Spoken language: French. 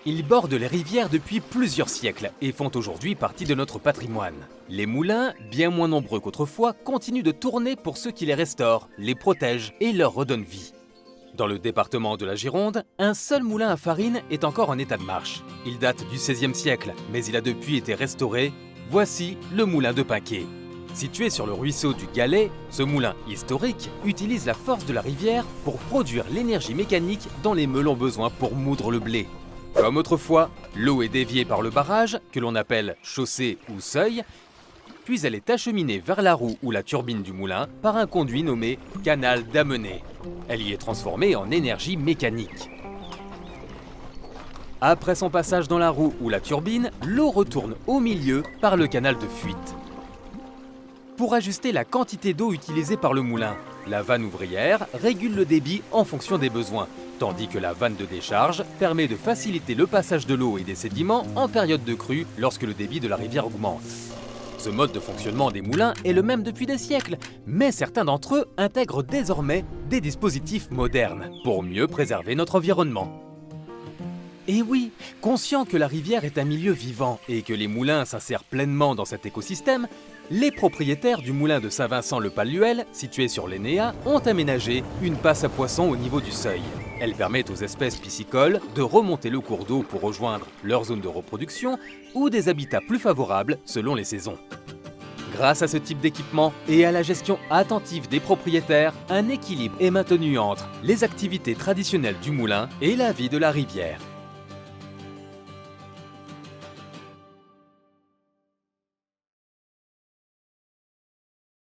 Ils bordent les rivières depuis plusieurs siècles et font aujourd'hui partie de notre patrimoine. Les moulins, bien moins nombreux qu'autrefois, continuent de tourner pour ceux qui les restaurent, les protègent et leur redonnent vie. Dans le département de la Gironde, un seul moulin à farine est encore en état de marche. Il date du XVIe siècle, mais il a depuis été restauré. Voici le moulin de Pinqué. Situé sur le ruisseau du Galet, ce moulin historique utilise la force de la rivière pour produire l'énergie mécanique dont les meules ont besoin pour moudre le blé. Comme autrefois, l'eau est déviée par le barrage, que l'on appelle chaussée ou seuil, puis elle est acheminée vers la roue ou la turbine du moulin par un conduit nommé canal d'amenée. Elle y est transformée en énergie mécanique. Après son passage dans la roue ou la turbine, l'eau retourne au milieu par le canal de fuite. Pour ajuster la quantité d'eau utilisée par le moulin, la vanne ouvrière régule le débit en fonction des besoins, tandis que la vanne de décharge permet de faciliter le passage de l'eau et des sédiments en période de crue lorsque le débit de la rivière augmente. Ce mode de fonctionnement des moulins est le même depuis des siècles, mais certains d'entre eux intègrent désormais des dispositifs modernes pour mieux préserver notre environnement. Et oui, conscient que la rivière est un milieu vivant et que les moulins s'insèrent pleinement dans cet écosystème, les propriétaires du moulin de Saint-Vincent-le-Palluel, situé sur l'Énéa, ont aménagé une passe à poissons au niveau du seuil. Elle permet aux espèces piscicoles de remonter le cours d'eau pour rejoindre leur zone de reproduction ou des habitats plus favorables selon les saisons. Grâce à ce type d'équipement et à la gestion attentive des propriétaires, un équilibre est maintenu entre les activités traditionnelles du moulin et la vie de la rivière.